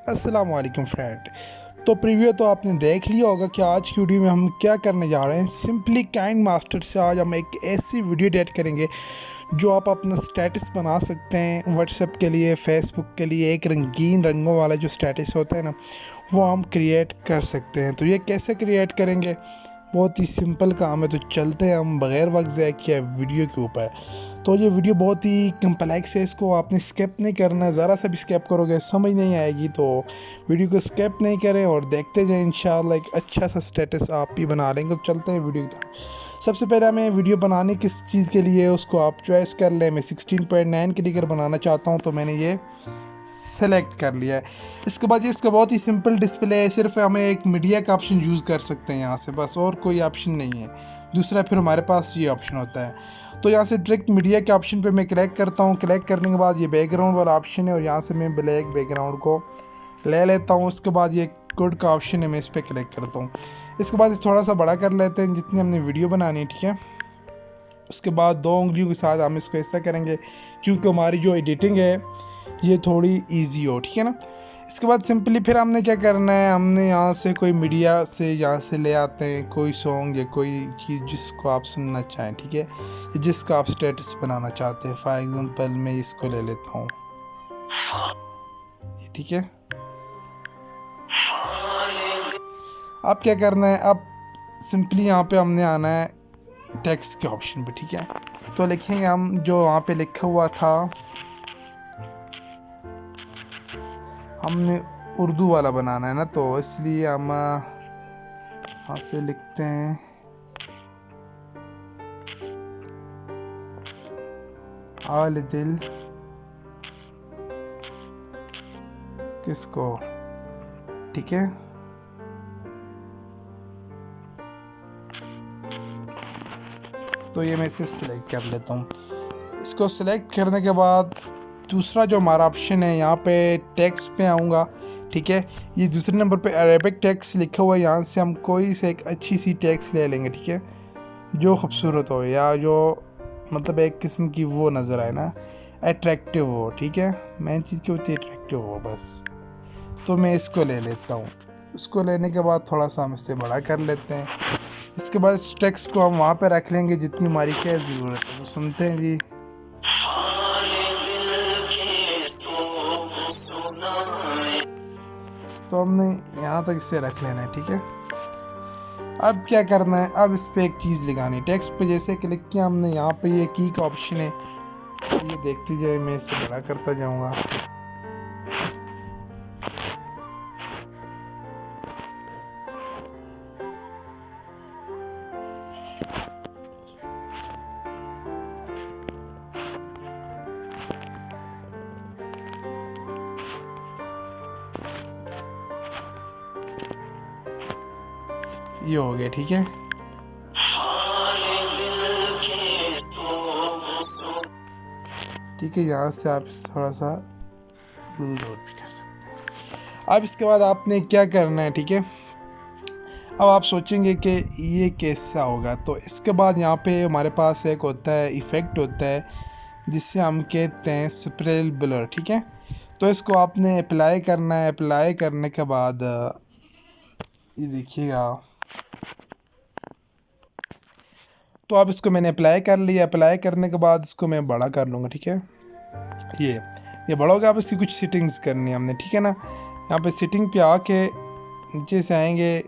अस्सलाम वालेकुम फ्रेंड। तो प्रीव्यू तो आपने देख लिया होगा कि आज की वीडियो में हम क्या करने जा रहे हैं। सिंपली काइंड मास्टर से आज हम एक ऐसी वीडियो एडिट करेंगे जो आप अपना स्टेटस बना सकते हैं व्हाट्सएप के लिए, फेसबुक के लिए। एक रंगीन रंगों वाला जो स्टेटस होता है ना, वो हम क्रिएट कर सकते हैं। तो ये कैसे क्रिएट करेंगे, बहुत ही सिंपल काम है। तो चलते हैं हम बग़ैर वक्त ज़ाया किए वीडियो के ऊपर। तो ये वीडियो बहुत ही कम्प्लेक्स है, इसको आपने स्किप नहीं करना। ज़रा सा भी स्किप करोगे समझ नहीं आएगी। तो वीडियो को स्किप नहीं करें और देखते जाएं, इंशाल्लाह एक अच्छा सा स्टेटस आप भी बना लेंगे। तो चलते हैं वीडियो की तरफ। सबसे पहले हमें वीडियो बनाने किस चीज़ के लिए उसको आप चॉइस कर लें। मैं 16.9 के लिए अगर बनाना चाहता हूँ तो मैंने ये सेलेक्ट कर लिया है। इसके बाद इसका बहुत ही सिंपल डिस्प्ले है, सिर्फ हमें एक मीडिया का ऑप्शन यूज़ कर सकते हैं यहाँ से, बस और कोई ऑप्शन नहीं है। दूसरा फिर हमारे पास ये ऑप्शन होता है। तो यहाँ से डायरेक्ट मीडिया के ऑप्शन पे मैं क्लिक करता हूँ। क्लिक करने के बाद ये बैकग्राउंड वाला ऑप्शन है और यहाँ से मैं ब्लैक बैकग्राउंड को ले लेता हूँ। उसके बाद ये कोड का ऑप्शन है, मैं इस पर क्लिक करता हूँ। इसके बाद थोड़ा सा बड़ा कर लेते हैं जितनी हमने वीडियो बनानी है, ठीक है। उसके बाद 2 उंगलियों के साथ हम इसको ऐसा करेंगे क्योंकि हमारी जो एडिटिंग है ये थोड़ी ईजी हो, ठीक है ना। इसके बाद सिंपली फिर हमने क्या करना है, हमने यहाँ से कोई मीडिया से यहाँ से ले आते हैं कोई सॉन्ग या कोई चीज़ जिसको आप सुनना चाहें, ठीक है, जिसका आप स्टेटस बनाना चाहते हैं। फॉर एग्जांपल मैं इसको ले लेता हूँ, ठीक है। अब क्या करना है, अब सिंपली यहाँ पे हमने आना है टेक्स्ट के ऑप्शन पे, ठीक है। तो लिखेंगे हम जो वहाँ पे लिखा हुआ था, हमने उर्दू वाला बनाना है ना, तो इसलिए हम यहाँ से लिखते हैं आल दिल किसको, ठीक है। तो ये मैं इसे सिलेक्ट कर लेता हूँ। इसको सिलेक्ट करने के बाद दूसरा जो हमारा ऑप्शन है, यहाँ पे टेक्स्ट पे आऊँगा, ठीक है। ये दूसरे नंबर पे अरेबिक टेक्स्ट लिखा हुआ है, यहाँ से हम कोई से एक अच्छी सी टेक्स्ट ले लेंगे, ठीक है, जो खूबसूरत हो या जो मतलब एक किस्म की वो नज़र आए ना, अट्रैक्टिव हो, ठीक है। मेन चीज़ क्या होती है, अट्रैक्टिव हो बस। तो मैं इसको ले लेता हूँ। उसको लेने के बाद थोड़ा सा हम इससे बड़ा कर लेते हैं। इसके बाद इस टेक्स्ट को हम वहाँ पे रख लेंगे जितनी हमारी क्या ज़रूरत है। तो सुनते हैं जी। तो हमने यहाँ तक इसे रख लेना है, ठीक है। अब क्या करना है, अब इस पर एक चीज़ लगानी है। टेक्स्ट पे जैसे क्लिक किया हमने, यहाँ पे ये की का ऑप्शन है, तो ये देखते जाए, मैं इसे बड़ा करता जाऊँगा। ये हो गया, ठीक है। ठीक है, यहाँ से आप थोड़ा सा लूज और भी कर सकते हैं। अब इसके बाद आपने क्या करना है, ठीक है। अब आप सोचेंगे कि ये कैसा होगा, तो इसके बाद यहाँ पे हमारे पास एक होता है इफ़ेक्ट होता है जिससे हम कहते हैं स्प्रेल ब्लर, ठीक है। तो इसको आपने अप्लाई करना है। अप्लाई करने के बाद ये देखिएगा, तो अब इसको मैंने अप्लाई कर लिया। अप्लाई करने के बाद इसको मैं बड़ा कर लूँगा, ठीक है। ये बड़ा हो गया। अब इसकी कुछ सेटिंग्स करनी है हमने, ठीक है ना। यहाँ पे सेटिंग पे आके नीचे से आएंगे,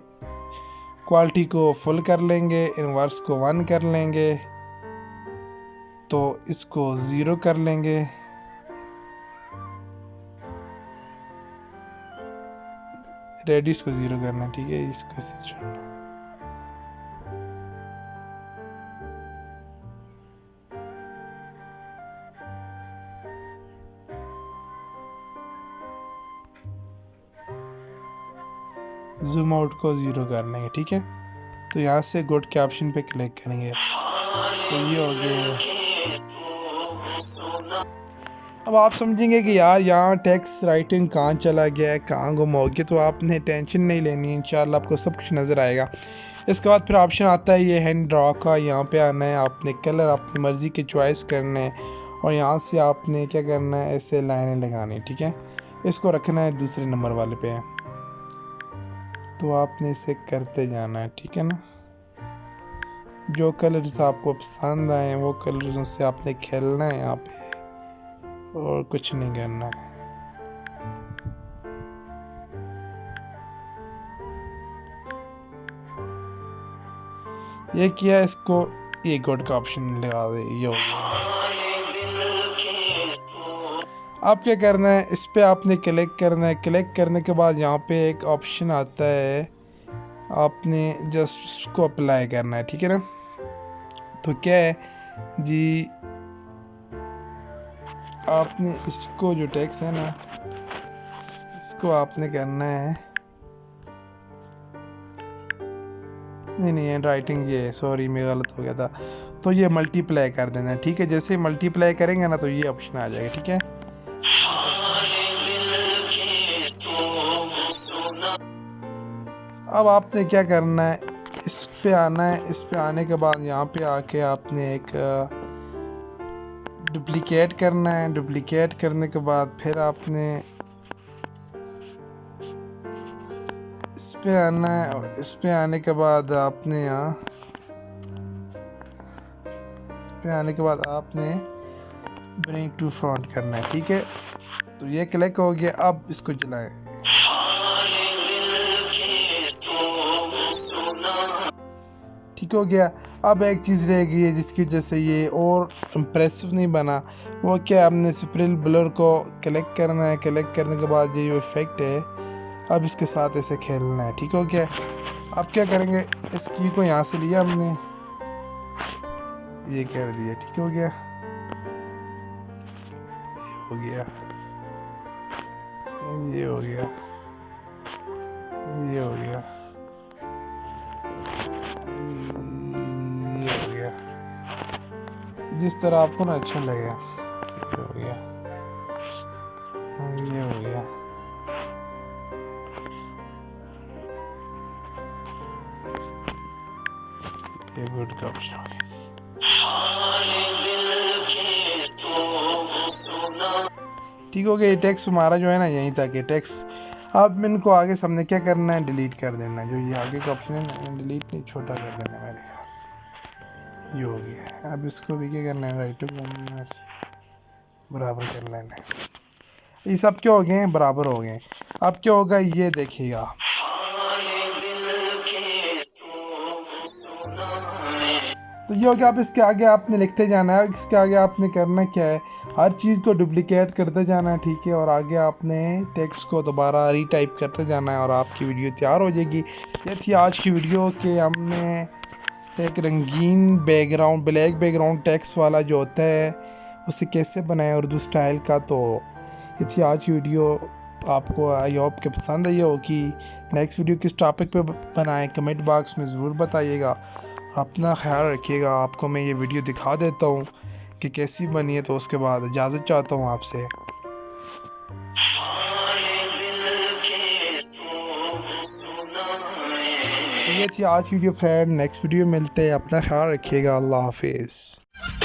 क्वालिटी को फुल कर लेंगे, इनवर्स को 1 कर लेंगे, तो इसको 0 कर लेंगे, रेडियस को 0 करना, ठीक है। इसको से छोड़ना, जूम आउट को 0 करना है, ठीक है। तो यहाँ से गुड के ऑप्शन पे क्लिक करेंगे, तो ये हो गया। अब आप समझेंगे कि यार यहाँ टेक्स्ट राइटिंग कहाँ चला गया है, कहाँ गुम हो गया, तो आपने टेंशन नहीं लेनी, इंशाल्लाह आपको सब कुछ नज़र आएगा। इसके बाद फिर ऑप्शन आता है ये हैंड ड्रा का, यहाँ पे आना है, आपने कलर अपनी मर्ज़ी के चॉइस करने हैं और यहाँ से आपने क्या करना है, ऐसे लाइनें लगानी, ठीक है। इसको रखना है दूसरे नंबर वाले पे, तो आपने इसे करते जाना है, ठीक है ना। जो कलर्स आपको पसंद आए वो कलर्स से आपने खेलना है यहाँ पे, और कुछ नहीं करना है। ये किया, इसको ये गुड का ऑप्शन लगा दे, ये हो गया। अब क्या करना है, इस पे आपने क्लिक करना है। क्लिक करने के बाद यहाँ पे एक ऑप्शन आता है, आपने जस्ट उसको अप्लाई करना है, ठीक है ना। तो क्या है जी, आपने इसको जो टेक्स्ट है ना, इसको आपने करना है, नहीं हैंड राइटिंग ये है, सॉरी मैं गलत हो गया था। तो ये मल्टीप्लाई कर देना है, ठीक है। जैसे ही मल्टीप्लाई करेंगे ना तो ये ऑप्शन आ जाएगा, ठीक है। अब आपने क्या करना है, इस पे आना है। इस पे आने के बाद यहाँ पे आके आपने एक डुप्लिकेट करना है। डुप्लिकेट करने के बाद फिर आपने इस पे आना है, और इस पे आने के बाद आपने यहाँ इस पे आने के बाद आपने ब्रिंग टू फ्रंट करना है, ठीक है। तो ये क्लिक हो गया। अब इसको जलाएं, ठीक हो गया। अब एक चीज़ रह गई है जिसकी वजह से ये और इम्प्रेसिव नहीं बना, वो क्या, हमने स्प्रिल ब्लर को क्लिक करना है। क्लिक करने के बाद ये जो इफेक्ट है, अब इसके साथ ऐसे खेलना है, ठीक हो गया। अब क्या करेंगे, इस की को यहाँ से लिया हमने, ये कर दिया, ठीक हो गया। ये हो गया, ये हो गया, ये हो गया, जिस तरह आपको ना अच्छा लगे। ये हो गया, ये हो गया, ये गुड का ऑप्शन हो गया, ठीक हो गया। ये टेक्स्ट हमारा जो है ना यहीं तक है टेक्स्ट। अब इनको आगे सामने क्या करना है, डिलीट कर देना है। जो ये आगे का ऑप्शन है ना, डिलीट नहीं, छोटा कर देना है मेरे ख्याल से। ये हो गया। अब इसको भी क्या करना है, राइट टू करना है, बराबर कर लेना है। ये सब क्या हो गए, बराबर हो गए। अब क्या होगा, ये देखिएगा, तो ये हो गया। अब इसके आगे आपने लिखते जाना है। इसके आगे आपने करना क्या है, हर चीज़ को डुप्लिकेट करते जाना है, ठीक है। और आगे आपने टेक्स्ट को दोबारा रीटाइप करते जाना है और आपकी वीडियो तैयार हो जाएगी। ये थी आज की वीडियो कि हमने एक रंगीन बैकग्राउंड, ब्लैक बैकग्राउंड टेक्स्ट वाला जो होता है उसे कैसे बनाएं उर्दू स्टाइल का। तो ये थी आज की वीडियो। आपको आई होप कि पसंद आई हो। कि नेक्स्ट वीडियो किस टॉपिक पे बनाएं, कमेंट बॉक्स में ज़रूर बताइएगा। अपना ख्याल रखिएगा। आपको मैं ये वीडियो दिखा देता हूँ कि कैसी बनी है, तो उसके बाद इजाज़त चाहता हूँ आपसे। ये थी आज की वीडियो फ्रेंड। नेक्स्ट वीडियो मिलते हैं। अपना ख्याल रखिएगा। अल्लाह हाफिज़।